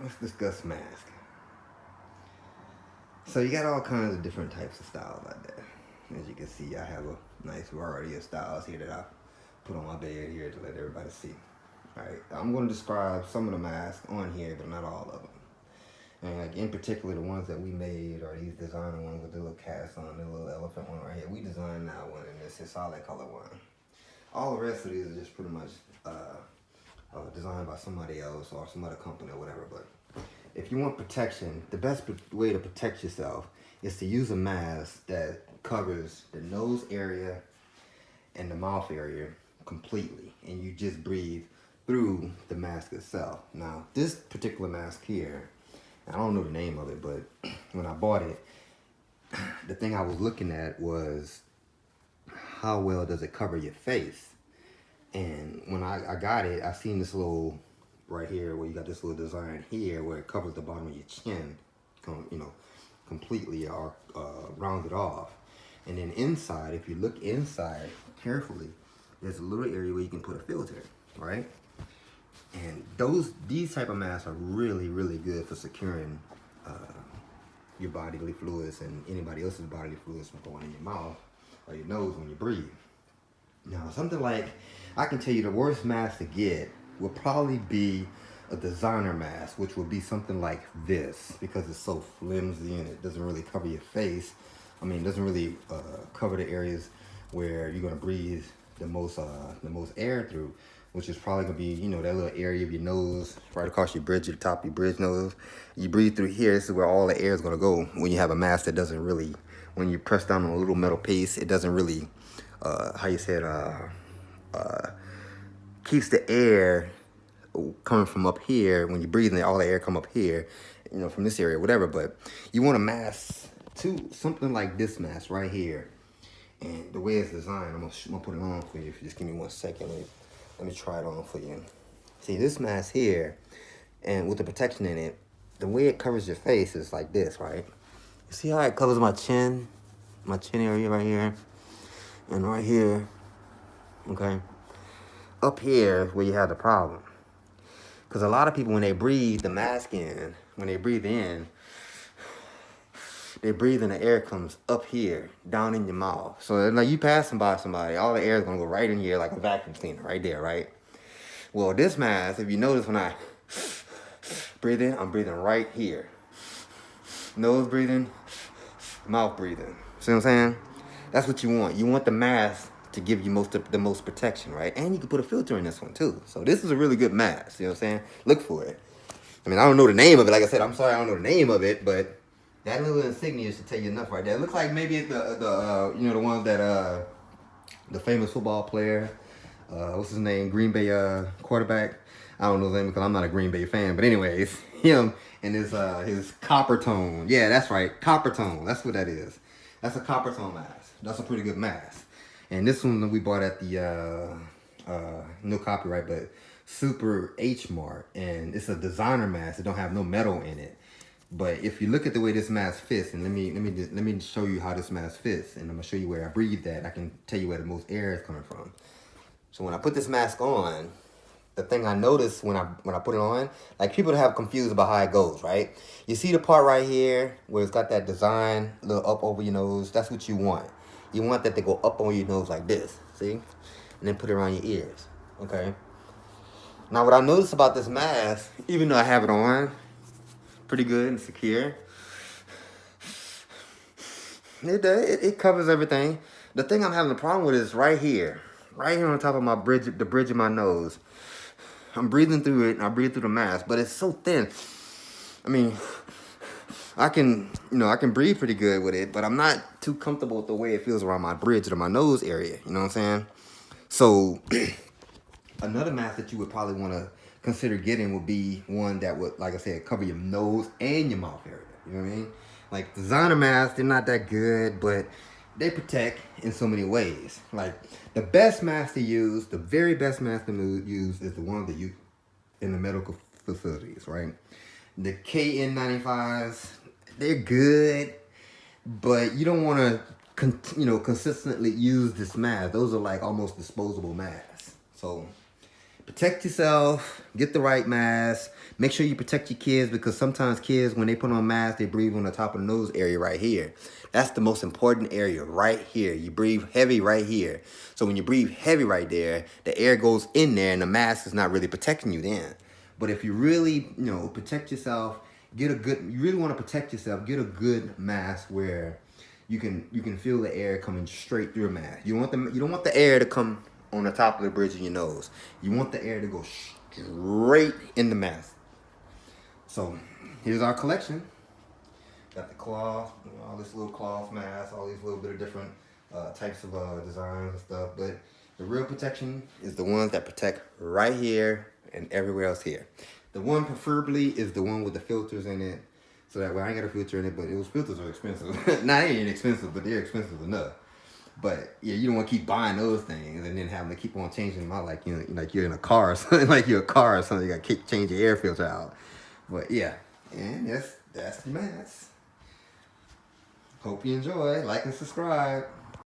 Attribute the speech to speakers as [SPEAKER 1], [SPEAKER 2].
[SPEAKER 1] let's discuss mask. So you got all kinds of different types of styles out there. As you can see, I have a nice variety of styles here that I put on my bed here to let everybody see. Alright, I'm going to describe some of the masks on here, but not all of them. And like in particular, the ones that we made are these designer ones with the little cast on, the little elephant one right here. We designed that one, and it's a solid color one. All the rest of these are just pretty much designed by somebody else or some other company or whatever. But if you want protection, the best way to protect yourself is to use a mask that covers the nose area and the mouth area completely, and you just breathe through the mask itself. Now, this particular mask here, I don't know the name of it, but when I bought it, the thing I was looking at was how well does it cover your face. And when I got it, I seen this little right here where you got this little design here where it covers the bottom of your chin, you know, completely or rounded off. And then inside, if you look inside carefully, there's a little area where you can put a filter, right? And these type of masks are really, really good for securing your bodily fluids and anybody else's bodily fluids from going in your mouth or your nose when you breathe. Now, something like, I can tell you the worst mask to get will probably be a designer mask, which will be something like this, because it's so flimsy and it doesn't really cover your face. I mean, it doesn't really cover the areas where you're gonna breathe the most air through, which is probably gonna be, you know, that little area of your nose, right across your bridge, the top of your bridge nose. You breathe through here, this is where all the air is gonna go when you have a mask that doesn't really, when you press down on a little metal piece, it doesn't really, keeps the air coming from up here. When you're breathing, all the air come up here, you know, from this area, whatever. But you want a mask to something like this mask right here. And the way it's designed, I'm gonna put it on for you. If you just give me 1 second, let me try it on for you. See, this mask here, and with the protection in it, the way it covers your face is like this, right? You see how it covers my chin area right here, and right here, okay? Up here is where you have the problem. Because a lot of people, when they breathe the mask in, when they breathe in, they breathe and the air comes up here, down in your mouth. So like you passing by somebody, all the air is gonna go right in here like a vacuum cleaner, right there, right? Well, this mask, if you notice when I breathe in, I'm breathing right here. Nose breathing, mouth breathing. See what I'm saying? That's what you want. You want the mask to give you the most protection, right? And you can put a filter in this one too. So this is a really good mask, you know what I'm saying? Look for it. I mean, I don't know the name of it. Like I said, I'm sorry I don't know the name of it, but that little insignia should tell you enough right there. It looks like maybe it's the you know, the ones that the famous football player, what's his name, Green Bay quarterback. I don't know his name because I'm not a Green Bay fan, but anyways, him and his copper tone. Yeah, that's right, copper tone. That's what that is. That's a copper tone mask. That's a pretty good mask. And this one we bought at the no copyright, but Super H Mart, and it's a designer mask. It don't have no metal in it. But if you look at the way this mask fits, and let me show you how this mask fits, and I'm gonna show you where I breathe at. I can tell you where the most air is coming from. So when I put this mask on, the thing I noticed when I put it on, like people have confused about how it goes, right? You see the part right here where it's got that design, a little up over your nose. That's what you want. You want that to go up on your nose like this, see? And then put it around your ears, okay? Now what I noticed about this mask, even though I have it on, pretty good and secure, it covers everything. The thing I'm having a problem with is right here on top of my bridge, the bridge of my nose. I'm breathing through it, and I breathe through the mask, but it's so thin. I mean, I can breathe pretty good with it, but I'm not too comfortable with the way it feels around my bridge or my nose area. You know what I'm saying? So another mask that you would probably want to consider getting would be one that would, like I said, cover your nose and your mouth area. You know what I mean? Like designer masks, they're not that good, but they protect in so many ways. Like the best mask to use, the very best mask to use is the one that you in the medical facilities, right? The KN95s, they're good, but you don't want to consistently use this mask. Those are like almost disposable masks. So protect yourself, get the right mask. Make sure you protect your kids, because sometimes kids, when they put on masks, they breathe on the top of the nose area right here. That's the most important area right here. You breathe heavy right here. So when you breathe heavy right there, the air goes in there and the mask is not really protecting you then. But if you really, protect yourself, you really want to protect yourself, get a good mask where you can feel the air coming straight through your mask. You don't want the air to come on the top of the bridge of your nose. You want the air to go straight in the mask. So here's our collection. Got the cloth, all this little cloth mask, all these little bit of different types of designs and stuff. But the real protection is the ones that protect right here and everywhere else here. The one preferably is the one with the filters in it. So that way, I ain't got a filter in it, but filters are expensive. Nah, they ain't expensive, but they're expensive enough. But yeah, you don't want to keep buying those things and then having to keep on changing them out like like you're in a car or something. Like you're a car or something, you got to change your air filter out. But yeah, and that's the mask. Hope you enjoy. Like and subscribe.